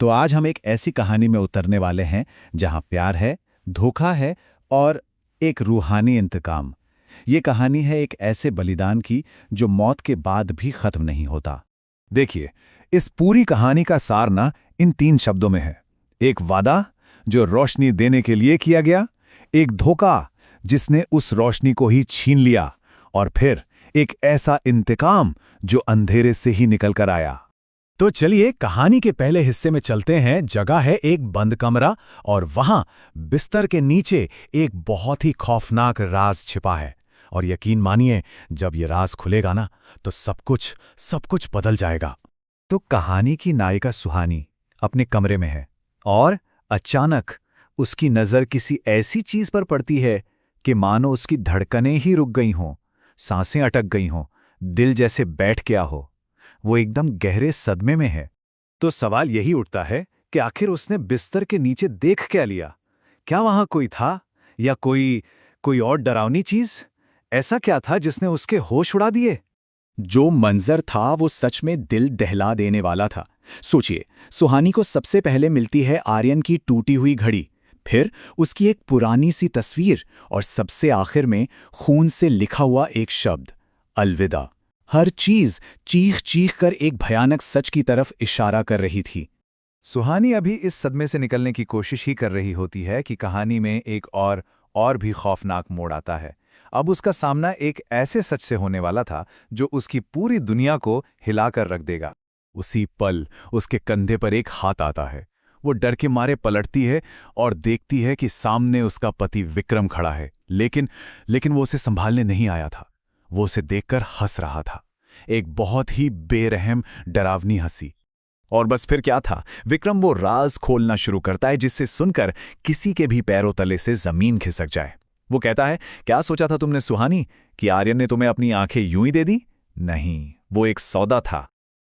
तो आज हम एक ऐसी कहानी में उतरने वाले हैं जहां प्यार है, धोखा है और एक रूहानी इंतकाम। ये कहानी है एक ऐसे बलिदान की जो मौत के बाद भी खत्म नहीं होता। देखिए, इस पूरी कहानी का सार ना इन 3 शब्दों में है। एक वादा जो रोशनी देने के लिए किया गया, एक धोखा जिसने उस रोशनी को ही छीन लिया, और फिर एक ऐसा इंतकाम जो अंधेरे से ही निकल कर आया। तो चलिए कहानी के पहले हिस्से में चलते हैं। जगह है एक बंद कमरा और वहां बिस्तर के नीचे एक बहुत ही खौफनाक राज छिपा है। और यकीन मानिए, जब ये राज खुलेगा ना तो सब कुछ बदल जाएगा। तो कहानी की नायिका सुहानी अपने कमरे में है और अचानक उसकी नज़र किसी ऐसी चीज पर पड़ती है कि मानो उसकी धड़कनें ही रुक गई हों, सांसें अटक गई हों, दिल जैसे बैठ गया हो। वो एकदम गहरे सदमे में है। तो सवाल यही उठता है कि आखिर उसने बिस्तर के नीचे देख क्या लिया? क्या वहां कोई था या कोई और डरावनी चीज? ऐसा क्या था जिसने उसके होश उड़ा दिए? जो मंजर था वो सच में दिल दहला देने वाला था। सोचिए, सुहानी को सबसे पहले मिलती है आर्यन की टूटी हुई घड़ी, फिर उसकी एक पुरानी सी तस्वीर और सबसे आखिर में खून से लिखा हुआ एक शब्द, अलविदा। हर चीज चीख चीख कर एक भयानक सच की तरफ इशारा कर रही थी। सुहानी अभी इस सदमे से निकलने की कोशिश ही कर रही होती है कि कहानी में एक और भी खौफनाक मोड़ आता है। अब उसका सामना एक ऐसे सच से होने वाला था जो उसकी पूरी दुनिया को हिलाकर रख देगा। उसी पल उसके कंधे पर एक हाथ आता है। वो डर के मारे पलटती है और देखती है कि सामने उसका पति विक्रम खड़ा है। लेकिन वो उसे संभालने नहीं आया था। वो उसे देखकर हंस रहा था, एक बहुत ही बेरहम डरावनी हंसी। और बस फिर क्या था, विक्रम वो राज खोलना शुरू करता है जिससे सुनकर किसी के भी पैरों तले से जमीन खिसक जाए। वो कहता है, क्या सोचा था तुमने सुहानी, कि आर्यन ने तुम्हें अपनी आंखें यूं ही दे दी? नहीं, वो एक सौदा था।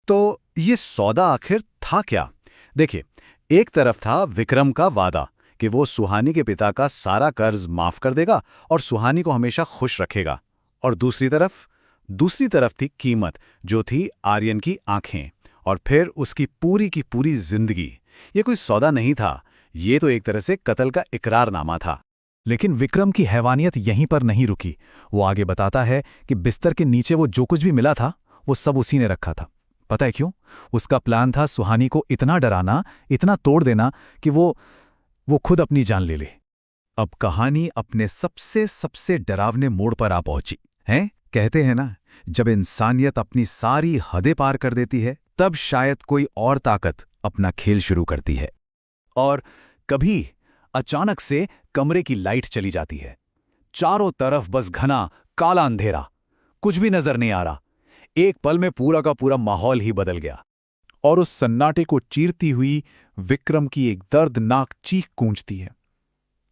तो ये सौदा आखिर था क्या? देखिए, एक तरफ था विक्रम का वादा कि वो सुहानी के पिता का सारा कर्ज माफ कर देगा और सुहानी को हमेशा खुश रखेगा। और दूसरी तरफ थी कीमत, जो थी आर्यन की आंखें और फिर उसकी पूरी की पूरी जिंदगी। ये कोई सौदा नहीं था, ये तो एक तरह से कत्ल का इकरारनामा था। लेकिन विक्रम की हैवानियत यहीं पर नहीं रुकी। वो आगे बताता है कि बिस्तर के नीचे वो जो कुछ भी मिला था वो सब उसी ने रखा था। पता है क्यों? उसका प्लान था सुहानी को इतना डराना, इतना तोड़ देना कि वो खुद अपनी जान ले ले। अब कहानी अपने सबसे डरावने मोड़ पर आ पहुंची है। कहते हैं ना, जब इंसानियत अपनी सारी हदें पार कर देती है तब शायद कोई और ताकत अपना खेल शुरू करती है। और कभी अचानक से कमरे की लाइट चली जाती है। चारों तरफ बस घना काला अंधेरा, कुछ भी नजर नहीं आ रहा। एक पल में पूरा का पूरा माहौल ही बदल गया और उस सन्नाटे को चीरती हुई विक्रम की एक दर्दनाक चीख गूंजती है।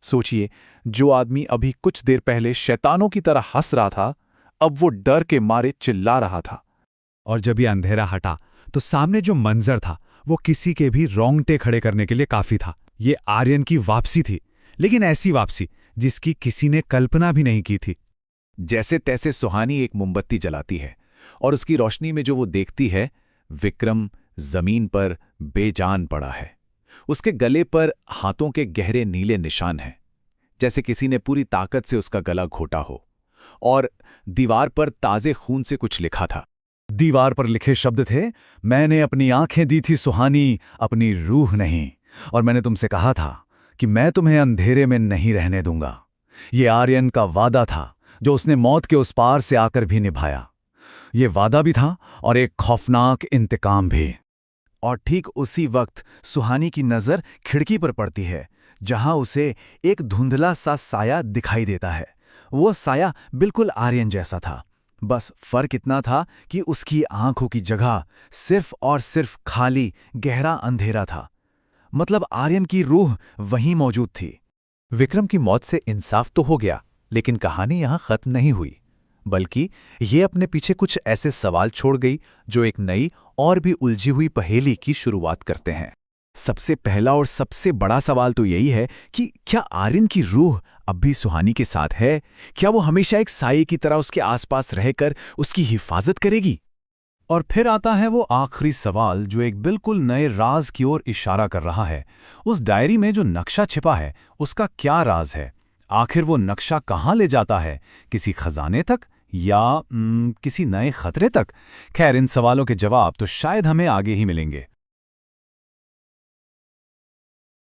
सोचिए, जो आदमी अभी कुछ देर पहले शैतानों की तरह हंस रहा था, अब वो डर के मारे चिल्ला रहा था। और जब ये अंधेरा हटा तो सामने जो मंजर था वो किसी के भी रोंगटे खड़े करने के लिए काफी था। ये आर्यन की वापसी थी, लेकिन ऐसी वापसी जिसकी किसी ने कल्पना भी नहीं की थी। जैसे तैसे सुहानी एक मोमबत्ती जलाती है और उसकी रोशनी में जो वो देखती है, विक्रम जमीन पर बेजान पड़ा है। उसके गले पर हाथों के गहरे नीले निशान हैं, जैसे किसी ने पूरी ताकत से उसका गला घोटा हो। और दीवार पर ताजे खून से कुछ लिखा था। दीवार पर लिखे शब्द थे, मैंने अपनी आंखें दी थी सुहानी, अपनी रूह नहीं। और मैंने तुमसे कहा था कि मैं तुम्हें अंधेरे में नहीं रहने दूंगा। ये आर्यन का वादा था जो उसने मौत के उस पार से आकर भी निभाया। ये वादा भी था और एक खौफनाक इंतकाम भी। और ठीक उसी वक्त सुहानी की नज़र खिड़की पर पड़ती है, जहां उसे एक धुंधला सा साया दिखाई देता है। वो साया बिल्कुल आर्यन जैसा था, बस फर्क इतना था कि उसकी आंखों की जगह सिर्फ और सिर्फ खाली गहरा अंधेरा था। मतलब आर्यन की रूह वहीं मौजूद थी। विक्रम की मौत से इंसाफ तो हो गया, लेकिन कहानी यहां खत्म नहीं हुई, बल्कि ये अपने पीछे कुछ ऐसे सवाल छोड़ गई जो एक नई और भी उलझी हुई पहेली की शुरुआत करते हैं। सबसे पहला और सबसे बड़ा सवाल तो यही है कि क्या आर्यन की रूह अब भी सुहानी के साथ है? क्या वो हमेशा एक साये की तरह उसके आसपास रहकर उसकी हिफाजत करेगी? और फिर आता है वो आखिरी सवाल जो एक बिल्कुल नए राज की ओर इशारा कर रहा है। उस डायरी में जो नक्शा छिपा है उसका क्या राज है? आखिर वो नक्शा कहाँ ले जाता है? किसी खजाने तक या किसी नए खतरे तक? खैर, इन सवालों के जवाब तो शायद हमें आगे ही मिलेंगे।